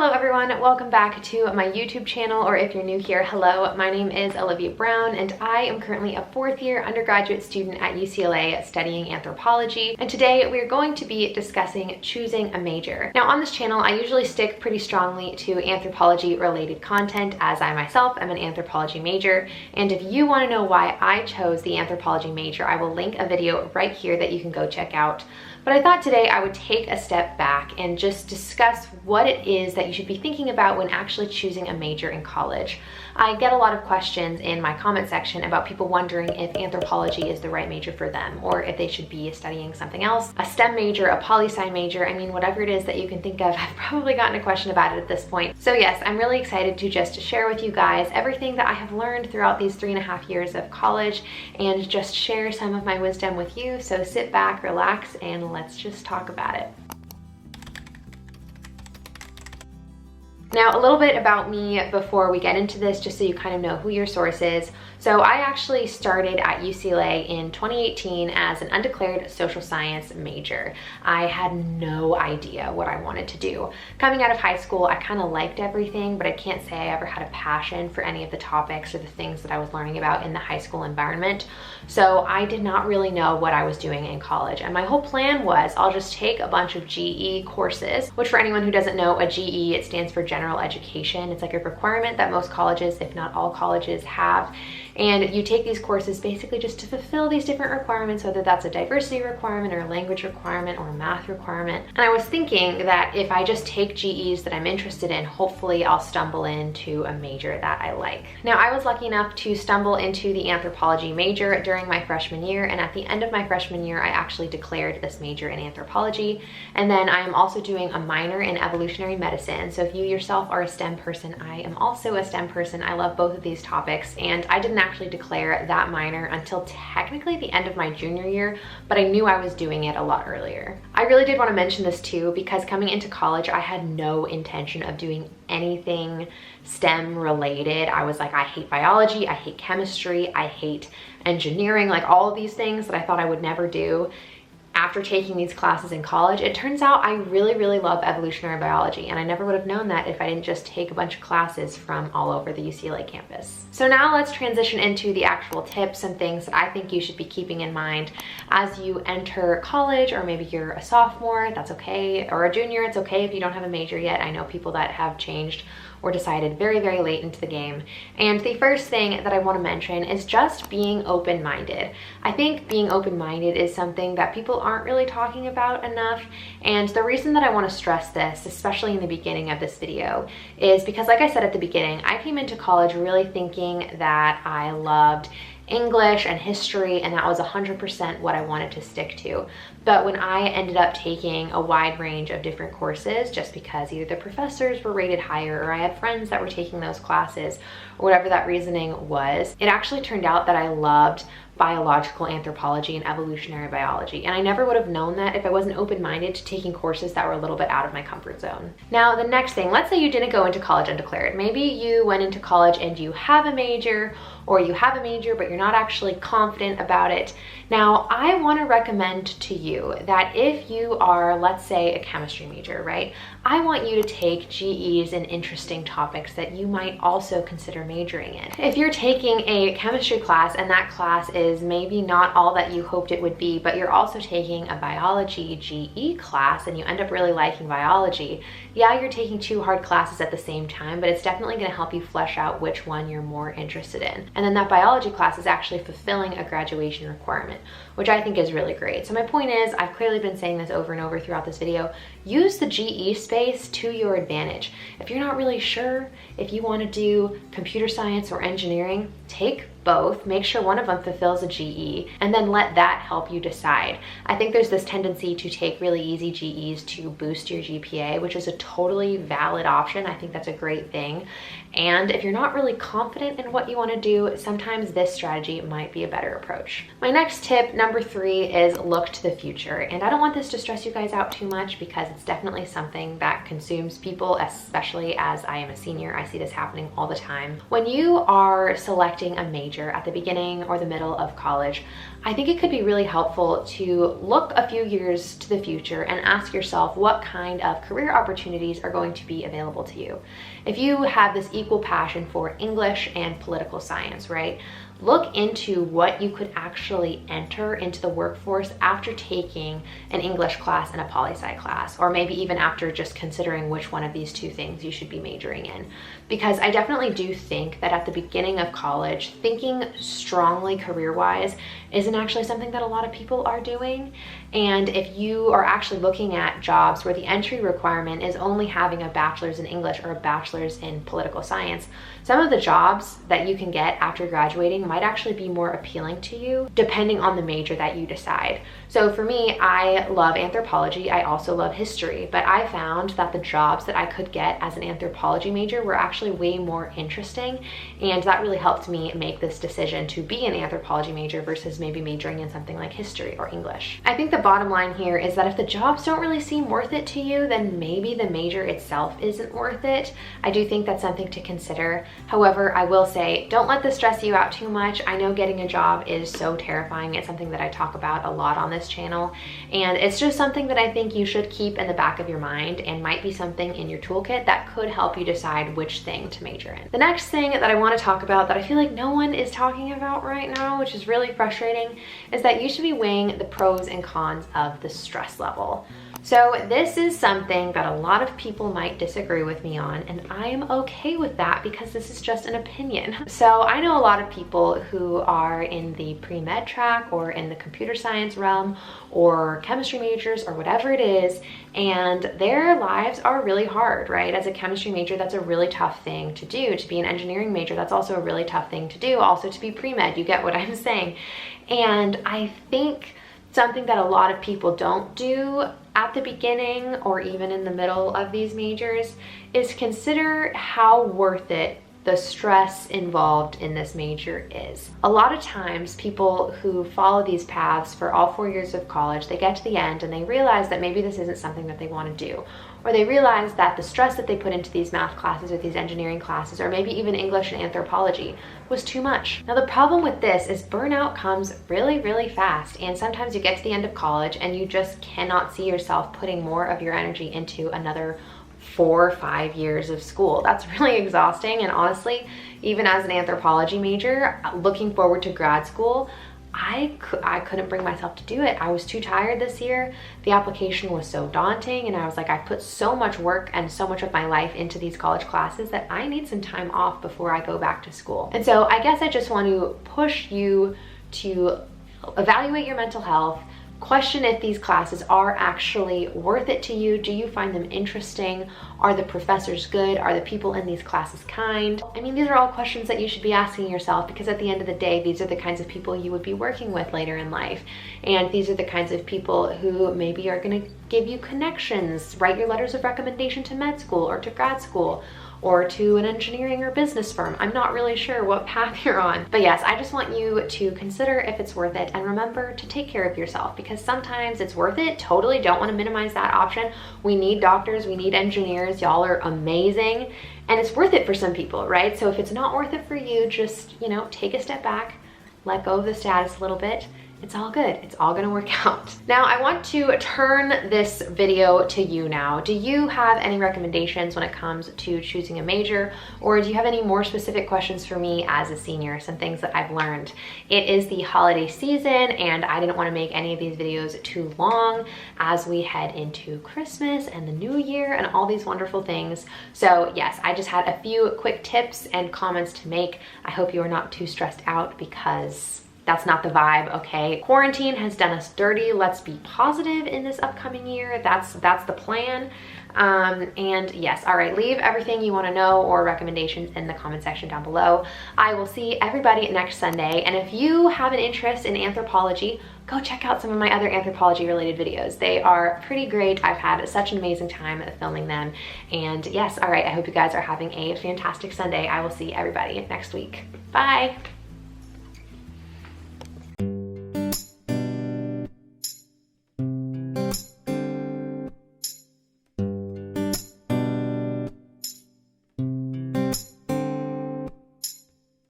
Hello everyone, welcome back to my YouTube channel, or if you're new here, hello. My name is Alivia Brown and I am currently a fourth year undergraduate student at UCLA studying anthropology, and today we're going to be discussing choosing a major. Now on this channel, I usually stick pretty strongly to anthropology related content, as I myself am an anthropology major, and if you want to know why I chose the anthropology major, I will link a video right here that you can go check out. But I thought today I would take a step back and just discuss what it is that you should be thinking about when actually choosing a major in college. I get a lot of questions in my comment section about people wondering if anthropology is the right major for them, or if they should be studying something else, a STEM major, a poli-sci major. I mean, whatever it is that you can think of, I've probably gotten a question about it at this point. So yes, I'm really excited to just share with you guys everything that I have learned throughout these 3.5 years of college and just share some of my wisdom with you. So sit back, relax, and let's just talk about it. Now, a little bit about me before we get into this, just so you kind of know who your source is. So I actually started at UCLA in 2018 as an undeclared social science major. I had no idea what I wanted to do. Coming out of high school, I kind of liked everything, but I can't say I ever had a passion for any of the topics or the things that I was learning about in the high school environment. So I did not really know what I was doing in college. And my whole plan was I'll just take a bunch of GE courses, which for anyone who doesn't know, a GE, it stands for general education. It's like a requirement that most colleges, if not all colleges, have. And you take these courses basically just to fulfill these different requirements, whether that's a diversity requirement or a language requirement or a math requirement. And I was thinking that if I just take GEs that I'm interested in, hopefully I'll stumble into a major that I like. Now, I was lucky enough to stumble into the anthropology major during my freshman year, and at the end of my freshman year, I actually declared this major in anthropology. And then I am also doing a minor in evolutionary medicine. So if you yourself are a STEM person, I am also a STEM person. I love both of these topics, and I didn't actually declare that minor until technically the end of my junior year, but I knew I was doing it a lot earlier. I really did want to mention this too, because coming into college, I had no intention of doing anything STEM related. I was like, I hate biology, I hate chemistry, I hate engineering, like all of these things that I thought I would never do. After taking these classes in college, it turns out I really love evolutionary biology, and I never would have known that if I didn't just take a bunch of classes from all over the UCLA campus. So now let's transition into the actual tips and things that I think you should be keeping in mind as you enter college, or maybe you're a sophomore, that's okay, or a junior, it's okay if you don't have a major yet. I know people that have changed or decided very late into the game. And the first thing that I want to mention is just being open-minded. I think being open-minded is something that people aren't really talking about enough, and the reason that I want to stress this, especially in the beginning of this video, is because, like I said at the beginning, I came into college really thinking that I loved English and history, and that was 100% what I wanted to stick to. But when I ended up taking a wide range of different courses, just because either the professors were rated higher or I had friends that were taking those classes, or whatever that reasoning was, it actually turned out that I loved biological anthropology and evolutionary biology. And I never would have known that if I wasn't open-minded to taking courses that were a little bit out of my comfort zone. Now, the next thing, let's say you didn't go into college undeclared. Maybe you went into college and you have a major, or you have a major, but you're not actually confident about it. Now, I want to recommend to you that if you are, let's say, a chemistry major, right? I want you to take GEs in interesting topics that you might also consider majoring in. If you're taking a chemistry class and that class is maybe not all that you hoped it would be, but you're also taking a biology GE class and you end up really liking biology, yeah, you're taking two hard classes at the same time, but it's definitely going to help you flesh out which one you're more interested in. And then that biology class is actually fulfilling a graduation requirement, which I think is really great. So my point is, I've clearly been saying this over and over throughout this video, use the GE space to your advantage. If you're not really sure if you want to do computer science or engineering, take both, make sure one of them fulfills a GE, and then let that help you decide. I think there's this tendency to take really easy GEs to boost your GPA, which is a totally valid option. I think that's a great thing. And if you're not really confident in what you want to do, sometimes this strategy might be a better approach. My next tip, number 3, is look to the future. And I don't want this to stress you guys out too much, because it's definitely something that consumes people, especially as I am a senior. I see this happening all the time. When you are selecting a major at the beginning or the middle of college, I think it could be really helpful to look a few years to the future and ask yourself what kind of career opportunities are going to be available to you. If you have this equal passion for English and political science, right? Look into what you could actually enter into the workforce after taking an English class and a poli-sci class, or maybe even after just considering which one of these two things you should be majoring in. Because I definitely do think that at the beginning of college, thinking strongly career-wise isn't actually something that a lot of people are doing. And if you are actually looking at jobs where the entry requirement is only having a bachelor's in English or a bachelor's in political science, some of the jobs that you can get after graduating might actually be more appealing to you depending on the major that you decide. So for me, I love anthropology. I also love history, but I found that the jobs that I could get as an anthropology major were actually way more interesting, and that really helped me make this decision to be an anthropology major versus maybe majoring in something like history or English. I think the bottom line here is that if the jobs don't really seem worth it to you, then maybe the major itself isn't worth it. I do think that's something to consider. However, I will say, don't let this stress you out too much. I know getting a job is so terrifying. It's something that I talk about a lot on this channel, and it's just something that I think you should keep in the back of your mind and might be something in your toolkit that could help you decide which thing to major in. The next thing that I want to talk about that I feel like no one is talking about right now, which is really frustrating, is that you should be weighing the pros and cons of the stress level. So this is something that a lot of people might disagree with me on, and I am okay with that because this is just an opinion. So I know a lot of people who are in the pre-med track or in the computer science realm or chemistry majors or whatever it is, and their lives are really hard, right? As a chemistry major, that's a really tough thing to do. To be an engineering major, that's also a really tough thing to do. Also to be pre-med, you get what I'm saying. And I think something that a lot of people don't do at the beginning or even in the middle of these majors is consider how worth it the stress involved in this major is. A lot of times people who follow these paths for all 4 years of college, they get to the end and they realize that maybe this isn't something that they want to do. Or they realize that the stress that they put into these math classes or these engineering classes, or maybe even English and anthropology, was too much. Now the problem with this is burnout comes really, really fast, and sometimes you get to the end of college and you just cannot see yourself putting more of your energy into another 4 or 5 years of school. That's really exhausting, and honestly, even as an anthropology major, looking forward to grad school, I couldn't bring myself to do it. I was too tired this year. The application was so daunting, and I was like, I put so much work and so much of my life into these college classes that I need some time off before I go back to school. And so I guess I just want to push you to evaluate your mental health, question if these classes are actually worth it to you. Do you find them interesting? Are the professors good? Are the people in these classes kind? I mean, these are all questions that you should be asking yourself, because at the end of the day, these are the kinds of people you would be working with later in life. And these are the kinds of people who maybe are going to give you connections, write your letters of recommendation to med school or to grad school, or to an engineering or business firm. I'm not really sure what path you're on. But yes, I just want you to consider if it's worth it, and remember to take care of yourself, because sometimes it's worth it. Totally don't want to minimize that option. We need doctors, we need engineers, y'all are amazing, and it's worth it for some people, right? So if it's not worth it for you, just, you know, take a step back, let go of the status a little bit. It's all good. It's all gonna work out. Now, I want to turn this video to you now. Do you have any recommendations when it comes to choosing a major, or do you have any more specific questions for me as a senior, some things that I've learned? It is the holiday season, and I didn't want to make any of these videos too long as we head into Christmas and the new year and all these wonderful things. So yes, I just had a few quick tips and comments to make. I hope you are not too stressed out, because that's not the vibe, okay? Quarantine has done us dirty. Let's be positive in this upcoming year. That's the plan. And yes, all right, leave everything you want to know or recommendations in the comment section down below. I will see everybody next Sunday. And if you have an interest in anthropology, go check out some of my other anthropology related videos. They are pretty great. I've had such an amazing time filming them. And yes, all right, I hope you guys are having a fantastic Sunday. I will see everybody next week. Bye.